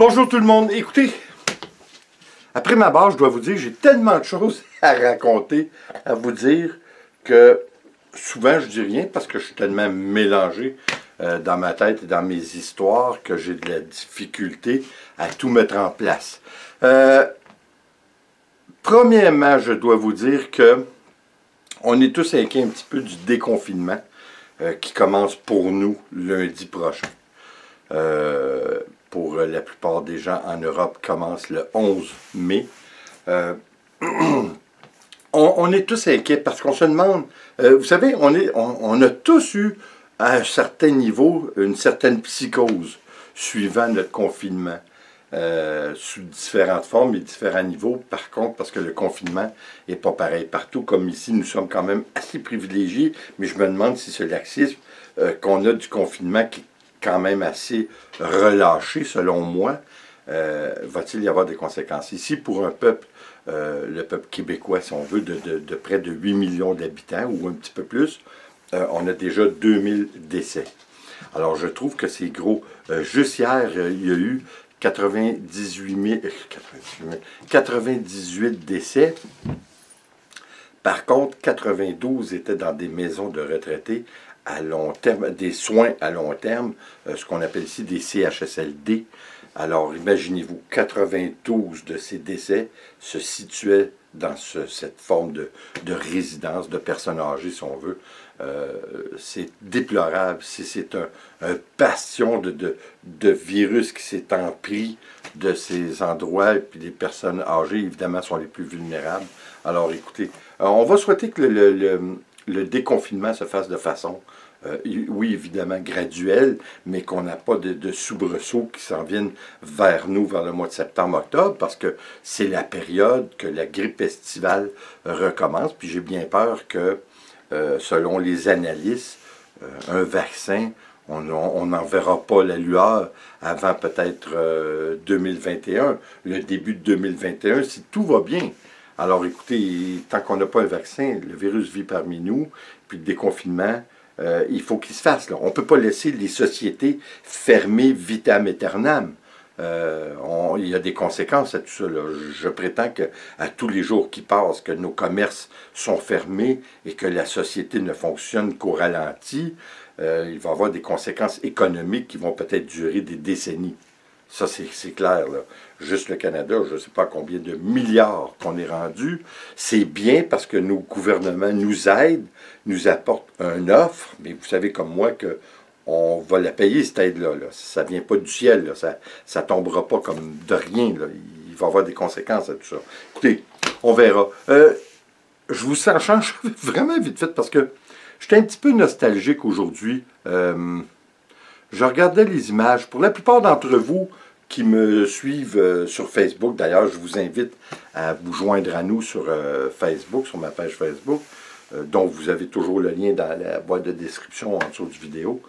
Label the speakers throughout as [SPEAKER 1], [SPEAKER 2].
[SPEAKER 1] Bonjour tout le monde. Écoutez, après ma barre, je dois vous dire, j'ai tellement de choses à raconter, à vous dire, que souvent je dis rien parce que je suis tellement mélangé dans ma tête et dans mes histoires que j'ai de la difficulté à tout mettre en place. Premièrement, je dois vous dire que on est tous inquiets un petit peu du déconfinement qui commence pour nous lundi prochain. Pour la plupart des gens en Europe, commence le 11 mai. On est tous inquiets parce qu'on se demande, vous savez, on a tous eu à un certain niveau une certaine psychose suivant notre confinement. Sous différentes formes et différents niveaux, par contre, parce que le confinement n'est pas pareil partout, comme ici, nous sommes quand même assez privilégiés, mais je me demande si ce laxisme qu'on a du confinement, qui est quand même assez relâché, selon moi, va-t-il y avoir des conséquences? Ici, pour un peuple, le peuple québécois, si on veut, de près de 8 millions d'habitants, ou un petit peu plus, on a déjà 2000 décès. Alors, je trouve que c'est gros. Juste hier, il y a eu 98 décès. Par contre, 92 étaient dans des maisons de retraités à long terme, des soins à long terme, ce qu'on appelle ici des CHSLD. Alors, imaginez-vous, 92 de ces décès se situaient dans cette forme de résidence, de personnes âgées, si on veut. C'est déplorable. C'est un bastion de virus qui s'est empris de ces endroits. Et puis les personnes âgées, évidemment, sont les plus vulnérables. Alors, écoutez, on va souhaiter que le déconfinement se fasse de façon, oui, évidemment, graduelle, mais qu'on n'a pas de soubresauts qui s'en viennent vers nous vers le mois de septembre-octobre, parce que c'est la période que la grippe estivale recommence. Puis j'ai bien peur que, selon les analystes, un vaccin, on n'en verra pas la lueur avant peut-être 2021, le début de 2021, si tout va bien. Alors écoutez, tant qu'on n'a pas un vaccin, le virus vit parmi nous, puis le déconfinement, il faut qu'il se fasse. Là. On ne peut pas laisser les sociétés fermées vitam aeternam. Il y a des conséquences à tout ça. Là. Je prétends qu'à tous les jours qui passent, que nos commerces sont fermés et que la société ne fonctionne qu'au ralenti, il va y avoir des conséquences économiques qui vont peut-être durer des décennies. Ça, c'est clair. Là. Juste le Canada, je ne sais pas combien de milliards qu'on est rendu. C'est bien parce que nos gouvernements nous aident, nous apportent une offre, mais vous savez comme moi que on va la payer, cette aide-là. Là. Ça ne vient pas du ciel. Là. Ça ne tombera pas comme de rien. Là. Il va y avoir des conséquences à tout ça. Écoutez, on verra. Je vous change vraiment vite fait parce que j'étais un petit peu nostalgique aujourd'hui. Je regardais les images. Pour la plupart d'entre vous qui me suivent sur Facebook, d'ailleurs, je vous invite à vous joindre à nous sur Facebook, sur ma page Facebook, dont vous avez toujours le lien dans la boîte de description en dessous du vidéo.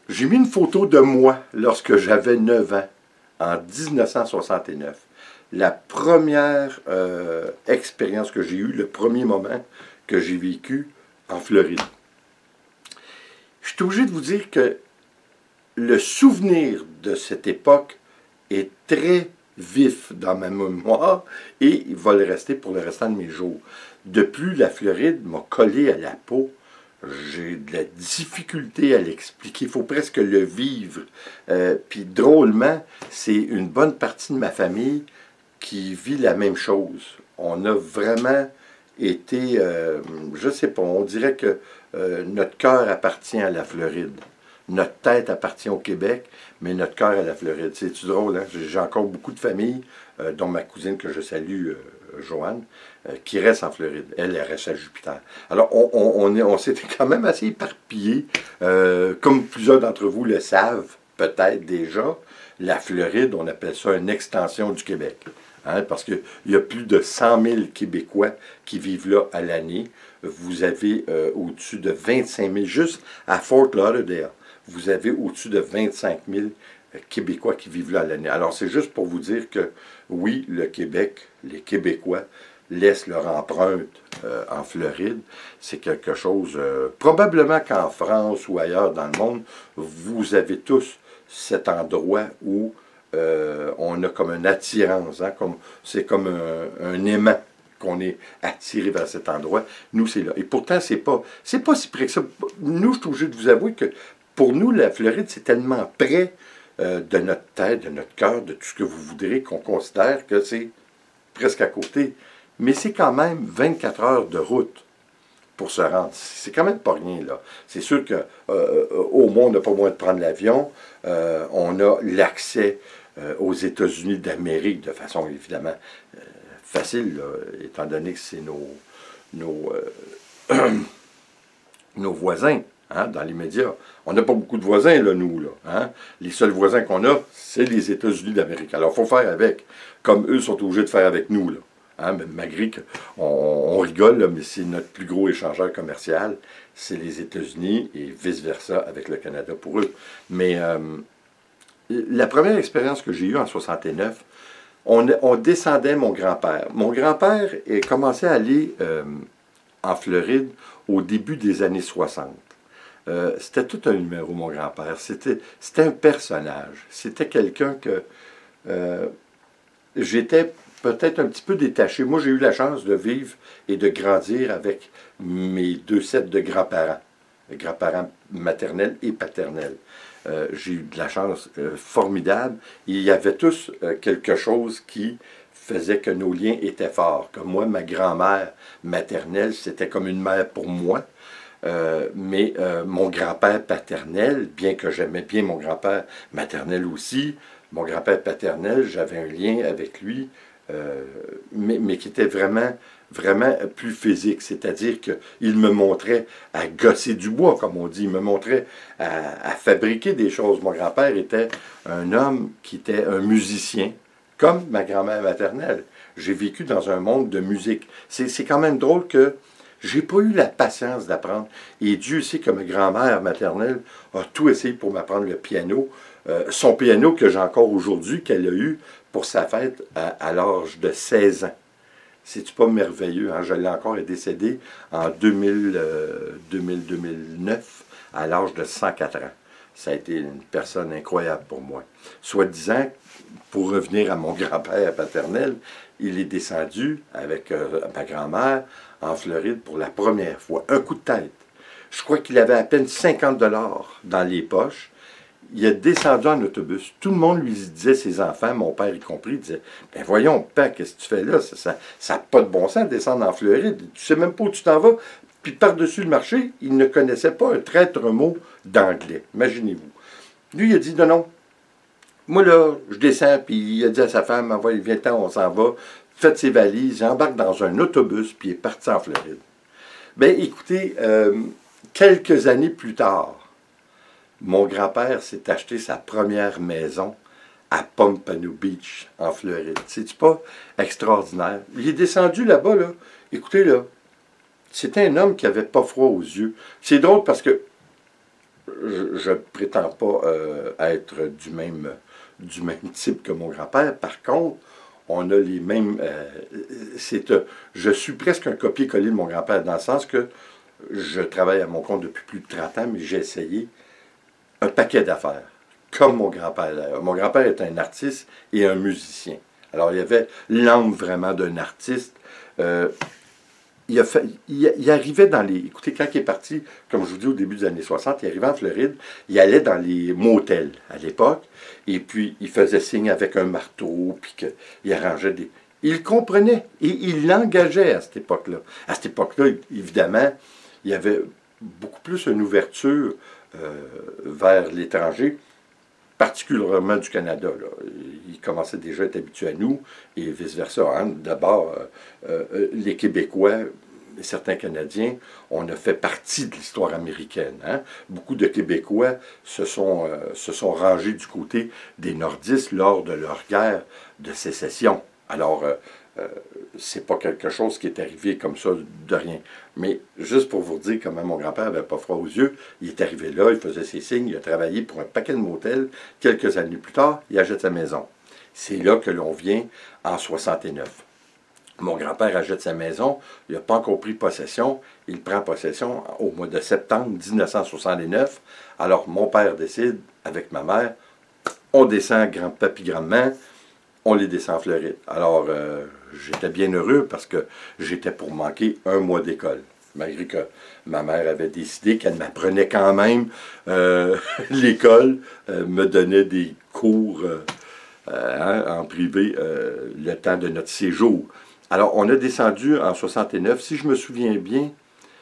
[SPEAKER 1] J'ai mis une photo de moi lorsque j'avais 9 ans, en 1969. La première expérience que j'ai eue, le premier moment que j'ai vécu en Floride. Je suis obligé de vous dire que le souvenir de cette époque est très vif dans ma mémoire et il va le rester pour le restant de mes jours. De plus, la Floride m'a collé à la peau. J'ai de la difficulté à l'expliquer. Il faut presque le vivre. Puis drôlement, c'est une bonne partie de ma famille qui vit la même chose. On a vraiment été, je sais pas, on dirait que notre cœur appartient à la Floride. Notre tête appartient au Québec, mais notre cœur à la Floride. C'est-tu drôle, hein? J'ai encore beaucoup de familles, dont ma cousine que je salue, Joanne, qui reste en Floride. Elle reste à Jupiter. Alors, on s'était quand même assez éparpillés. Comme plusieurs d'entre vous le savent, peut-être déjà, la Floride, on appelle ça une extension du Québec. Hein, parce qu'il y a plus de 100 000 Québécois qui vivent là à l'année. Vous avez au-dessus de 25 000, juste à Fort Lauderdale, vous avez au-dessus de 25 000 Québécois qui vivent là à l'année. Alors, c'est juste pour vous dire que, oui, le Québec, les Québécois laissent leur empreinte en Floride. C'est quelque chose, probablement qu'en France ou ailleurs dans le monde, vous avez tous cet endroit où on a comme une attirance, hein, c'est comme un aimant qu'on est attiré vers cet endroit. Nous, c'est là. Et pourtant, c'est pas si près que ça. Nous, je suis obligé de vous avouer que pour nous, la Floride, c'est tellement près de notre tête, de notre cœur, de tout ce que vous voudrez, qu'on considère que c'est presque à côté. Mais c'est quand même 24 heures de route pour se rendre. C'est quand même pas rien, là. C'est sûr qu'au moins, on n'a pas besoin de prendre l'avion. On a l'accès aux États-Unis d'Amérique de façon, évidemment, facile, là, étant donné que c'est nos voisins, hein, dans les médias. On n'a pas beaucoup de voisins, là, nous. Là, hein. Les seuls voisins qu'on a, c'est les États-Unis d'Amérique. Alors, il faut faire avec, comme eux sont obligés de faire avec nous, là. Hein, malgré qu'on rigole, là, mais c'est notre plus gros échangeur commercial, c'est les États-Unis et vice-versa avec le Canada pour eux. Mais la première expérience que j'ai eue en 69, on descendait mon grand-père. Mon grand-père commençait à aller en Floride au début des années 60. C'était tout un numéro, mon grand-père. C'était un personnage. C'était quelqu'un que j'étais peut-être un petit peu détaché. Moi, j'ai eu la chance de vivre et de grandir avec mes 2 sets de grands-parents maternels et paternels. J'ai eu de la chance formidable. Il y avait tous quelque chose qui faisait que nos liens étaient forts. Comme moi, ma grand-mère maternelle, c'était comme une mère pour moi. Mais mon grand-père paternel, bien que j'aimais bien mon grand-père maternel aussi, mon grand-père paternel, j'avais un lien avec lui, mais qui était vraiment plus physique. C'est-à-dire qu'il me montrait à gosser du bois, comme on dit. Il me montrait à fabriquer des choses. Mon grand-père était un homme qui était un musicien, comme ma grand-mère maternelle. J'ai vécu dans un monde de musique. C'est quand même drôle que j'ai pas eu la patience d'apprendre. Et Dieu sait que ma grand-mère maternelle a tout essayé pour m'apprendre le piano. Son piano que j'ai encore aujourd'hui, qu'elle a eu pour sa fête à l'âge de 16 ans. C'est-tu pas merveilleux? Hein? Je l'ai encore, elle est décédée en 2009 à l'âge de 104 ans. Ça a été une personne incroyable pour moi. Soit disant, pour revenir à mon grand-père paternel, il est descendu avec ma grand-mère en Floride pour la première fois. Un coup de tête. Je crois qu'il avait à peine 50 $ dans les poches. Il est descendu en autobus. Tout le monde lui disait, ses enfants, mon père y compris, disait « Ben voyons, père, qu'est-ce que tu fais là? Ça n'a pas de bon sens de descendre en Floride. Tu sais même pas où tu t'en vas. » Puis par-dessus le marché, il ne connaissait pas un traître mot d'anglais. Imaginez-vous. Lui, il a dit « Non, non. Moi, là, je descends. » Puis il a dit à sa femme « Viens-t'en, on s'en va. » Faites ses valises, il embarque dans un autobus, puis il est parti en Floride. Bien, écoutez, quelques années plus tard, mon grand-père s'est acheté sa première maison à Pompano Beach, en Floride. C'est-tu pas extraordinaire? Il est descendu là-bas, là. Écoutez, là, c'était un homme qui n'avait pas froid aux yeux. C'est drôle parce que je ne prétends pas être du même type que mon grand-père. Par contre, on a les mêmes... je suis presque un copier-coller de mon grand-père, dans le sens que je travaille à mon compte depuis plus de 30 ans, mais j'ai essayé un paquet d'affaires, comme mon grand-père. Mon grand-père est un artiste et un musicien. Alors, il y avait l'âme vraiment d'un artiste. Il arrivait dans les... Écoutez, quand il est parti, comme je vous dis, au début des années 60, il arrivait en Floride, il allait dans les motels à l'époque, et puis il faisait signe avec un marteau, puis qu'il arrangeait des... Il comprenait, et il l'engageait à cette époque-là. À cette époque-là, évidemment, il y avait beaucoup plus une ouverture vers l'étranger, particulièrement du Canada. Là. Il commençait déjà à être habitué à nous, et vice-versa. Hein. D'abord, les Québécois, et certains Canadiens, on a fait partie de l'histoire américaine. Hein. Beaucoup de Québécois se sont rangés du côté des nordistes lors de leur guerre de sécession. Alors, c'est pas quelque chose qui est arrivé comme ça de rien. Mais juste pour vous dire comment mon grand-père n'avait pas froid aux yeux, il est arrivé là, il faisait ses signes, il a travaillé pour un paquet de motels. Quelques années plus tard, il achète sa maison. C'est là que l'on vient en 69. Mon grand-père achète sa maison, il n'a pas encore pris possession, il prend possession au mois de septembre 1969. Alors mon père décide, avec ma mère, on descend grand-papi, grand-maman, on les descend en Floride. Alors, j'étais bien heureux parce que j'étais pour manquer un mois d'école. Malgré que ma mère avait décidé qu'elle m'apprenait quand même l'école, me donnait des cours en privé le temps de notre séjour. Alors, on a descendu en 69. Si je me souviens bien,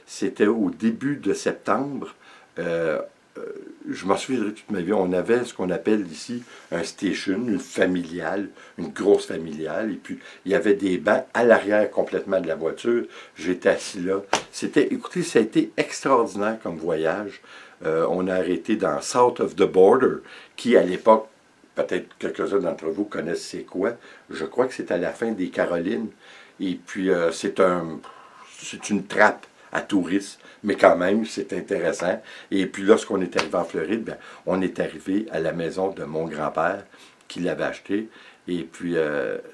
[SPEAKER 1] c'était au début de septembre. Je m'en souviendrai toute ma vie. On avait ce qu'on appelle ici un station, une familiale, une grosse familiale. Et puis, il y avait des bancs à l'arrière complètement de la voiture. J'étais assis là. Écoutez, ça a été extraordinaire comme voyage. On a arrêté dans South of the Border, qui à l'époque, peut-être quelques-uns d'entre vous connaissent c'est quoi. Je crois que c'est à la fin des Carolines. Et puis, c'est une trappe à touristes, mais quand même, c'est intéressant. Et puis, lorsqu'on est arrivé en Floride, bien, on est arrivé à la maison de mon grand-père qui l'avait acheté. Et puis,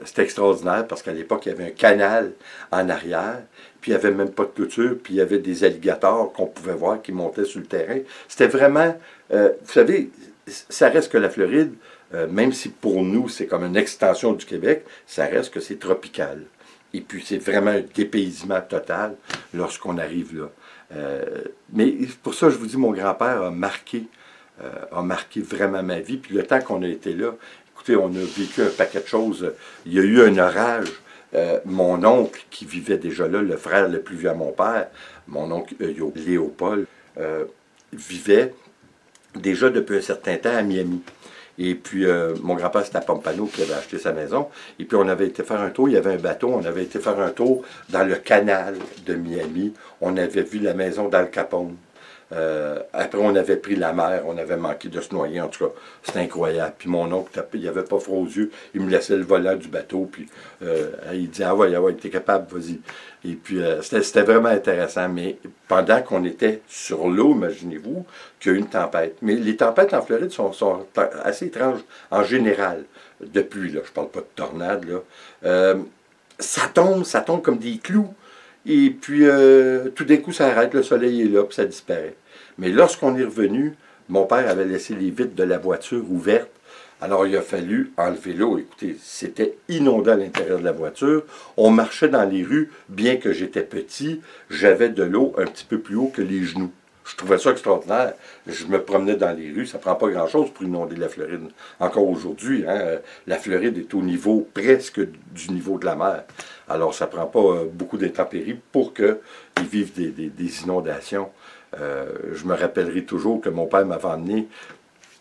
[SPEAKER 1] c'était extraordinaire parce qu'à l'époque, il y avait un canal en arrière, puis il n'y avait même pas de clôture, puis il y avait des alligators qu'on pouvait voir qui montaient sur le terrain. C'était vraiment, vous savez, ça reste que la Floride, même si pour nous, c'est comme une extension du Québec, ça reste que c'est tropical. Et puis, c'est vraiment un dépaysement total lorsqu'on arrive là. Mais pour ça, je vous dis, mon grand-père a marqué vraiment ma vie. Puis le temps qu'on a été là, écoutez, on a vécu un paquet de choses. Il y a eu un orage. Mon oncle, qui vivait déjà là, le frère le plus vieux à mon père, mon oncle Léopold, vivait déjà depuis un certain temps à Miami. Et puis, mon grand-père, c'était à Pompano qui avait acheté sa maison. Et puis, on avait été faire un tour. Il y avait un bateau. On avait été faire un tour dans le canal de Miami. On avait vu la maison d'Al Capone. Après, on avait pris la mer. On avait manqué de se noyer. En tout cas, c'était incroyable. Puis, mon oncle, il n'avait pas froid aux yeux. Il me laissait le volant du bateau. Puis, il disait, ah ouais, t'es capable, vas-y. Et puis, c'était vraiment intéressant. Mais pendant qu'on était sur l'eau, imaginez-vous, qu'il y a eu une tempête. Mais les tempêtes en Floride sont assez étranges en général. Depuis, là, je ne parle pas de tornade, là. Ça tombe comme des clous. Et puis, tout d'un coup, ça arrête, le soleil est là, puis ça disparaît. Mais lorsqu'on est revenu, mon père avait laissé les vitres de la voiture ouvertes. Alors, il a fallu enlever l'eau. Écoutez, c'était inondé à l'intérieur de la voiture. On marchait dans les rues, bien que j'étais petit, j'avais de l'eau un petit peu plus haut que les genoux. Je trouvais ça extraordinaire. Je me promenais dans les rues. Ça ne prend pas grand-chose pour inonder la Floride. Encore aujourd'hui, hein, la Floride est au niveau presque du niveau de la mer. Alors, ça ne prend pas beaucoup d'intempéries pour qu'ils vivent des inondations. Je me rappellerai toujours que mon père m'avait emmené,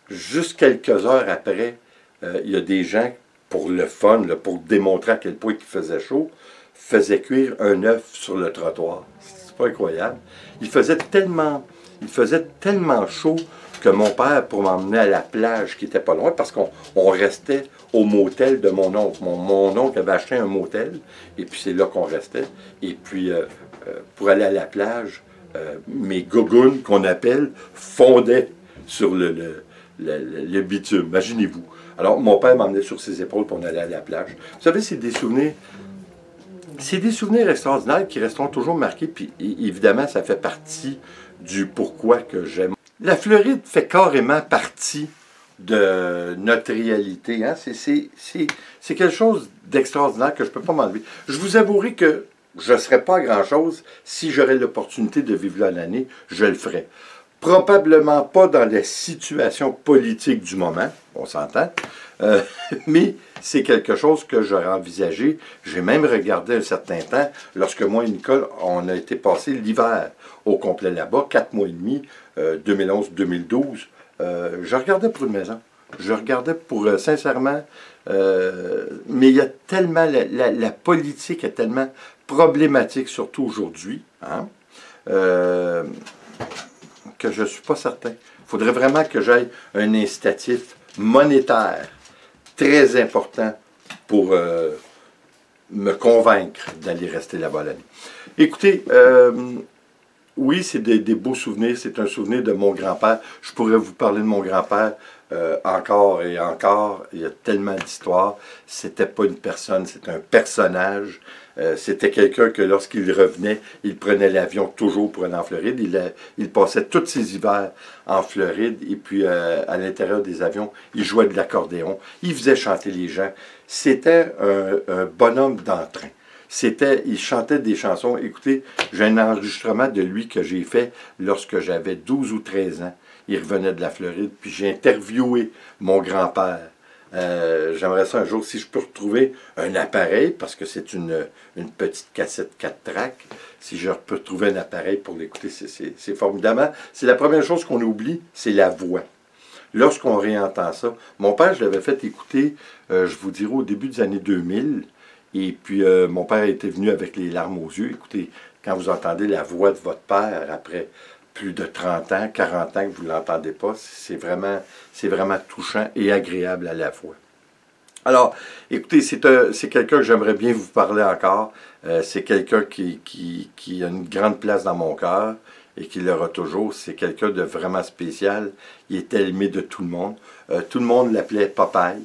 [SPEAKER 1] juste quelques heures après, il y a des gens, pour le fun, là, pour démontrer à quel point il faisait chaud, faisaient cuire un œuf sur le trottoir. C'est pas incroyable. Il faisait tellement chaud que mon père, pour m'emmener à la plage qui était pas loin, parce qu'on restait au motel de mon oncle. Mon oncle avait acheté un motel, et puis c'est là qu'on restait. Et puis, pour aller à la plage, mes gougounes, qu'on appelle, fondaient sur le bitume. Imaginez-vous. Alors, mon père m'emmenait sur ses épaules pour aller à la plage. Vous savez, c'est des souvenirs extraordinaires qui resteront toujours marqués, puis évidemment, ça fait partie du pourquoi que j'aime. La Floride fait carrément partie de notre réalité. Hein? C'est quelque chose d'extraordinaire que je ne peux pas m'enlever. Je vous avouerai que je ne serais pas grand-chose si j'aurais l'opportunité de vivre là l'année, je le ferais. Probablement pas dans la situation politique du moment, on s'entend, mais c'est quelque chose que j'aurais envisagé. J'ai même regardé un certain temps, lorsque moi et Nicole, on a été passer l'hiver au complet là-bas, 4 mois et demi, 2011-2012. Je regardais pour une maison. Je regardais pour, sincèrement, mais il y a tellement, la politique est tellement problématique, surtout aujourd'hui, hein, que je ne suis pas certain. Il faudrait vraiment que j'aille un incitatif monétaire très important pour me convaincre d'aller rester là-bas l'année. Écoutez, oui, c'est des beaux souvenirs. C'est un souvenir de mon grand-père. Je pourrais vous parler de mon grand-père encore et encore. Il y a tellement d'histoires. C'était pas une personne, c'est un personnage. C'était quelqu'un que lorsqu'il revenait, il prenait l'avion toujours pour aller en Floride. Il passait tous ses hivers en Floride et puis à l'intérieur des avions, il jouait de l'accordéon. Il faisait chanter les gens. C'était un bonhomme d'entrain. Il chantait des chansons. Écoutez, j'ai un enregistrement de lui que j'ai fait lorsque j'avais 12 ou 13 ans. Il revenait de la Floride, puis j'ai interviewé mon grand-père. J'aimerais ça un jour, si je peux retrouver un appareil, parce que c'est une petite cassette 4 tracks, si je peux retrouver un appareil pour l'écouter, c'est formidable. C'est la première chose qu'on oublie, c'est la voix. Lorsqu'on réentend ça, mon père, je l'avais fait écouter, je vous dirais, au début des années 2000, et puis mon père était venu avec les larmes aux yeux. Écoutez, quand vous entendez la voix de votre père après plus de 30 ans, 40 ans que vous ne l'entendez pas, c'est vraiment touchant et agréable à la fois. Alors, écoutez, c'est quelqu'un que j'aimerais bien vous parler encore. C'est quelqu'un qui a une grande place dans mon cœur et qui l'aura toujours. C'est quelqu'un de vraiment spécial. Il était aimé de tout le monde. Tout le monde l'appelait Popeye.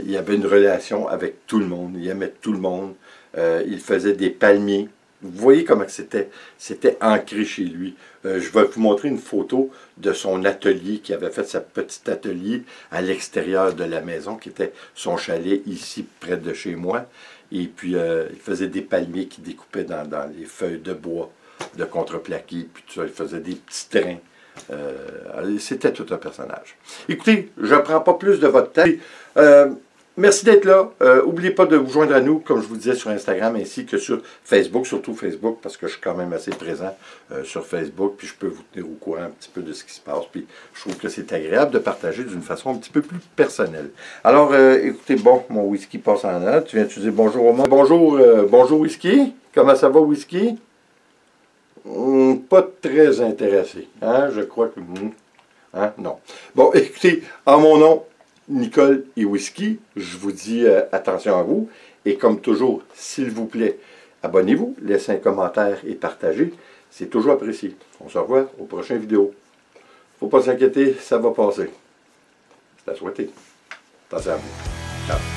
[SPEAKER 1] Il avait une relation avec tout le monde. Il aimait tout le monde. Il faisait des palmiers. Vous voyez comment c'était ancré chez lui. Je vais vous montrer une photo de son atelier, qui avait fait sa petite atelier à l'extérieur de la maison, qui était son chalet ici, près de chez moi. Et puis, il faisait des palmiers qu'il découpait dans les feuilles de bois, de contreplaqué, puis tout ça. Il faisait des petits trains. C'était tout un personnage. Écoutez, je ne prends pas plus de votre temps. Merci d'être là. N'oubliez pas de vous joindre à nous, comme je vous disais, sur Instagram ainsi que sur Facebook, surtout Facebook, parce que je suis quand même assez présent sur Facebook, puis je peux vous tenir au courant un petit peu de ce qui se passe, puis je trouve que c'est agréable de partager d'une façon un petit peu plus personnelle. Alors, écoutez, bon, mon whisky passe en ordre. Tu viens de dire bonjour au monde. Bonjour, bonjour whisky. Comment ça va, whisky? Pas très intéressé. Hein? Je crois que... Hein? Non. Bon, écoutez, en mon nom, Nicole et Whisky, je vous dis attention à vous. Et comme toujours, s'il vous plaît, abonnez-vous, laissez un commentaire et partagez. C'est toujours apprécié. On se revoit aux prochaines vidéos. Faut pas s'inquiéter, ça va passer. C'est à souhaiter. Attention à vous. Ciao.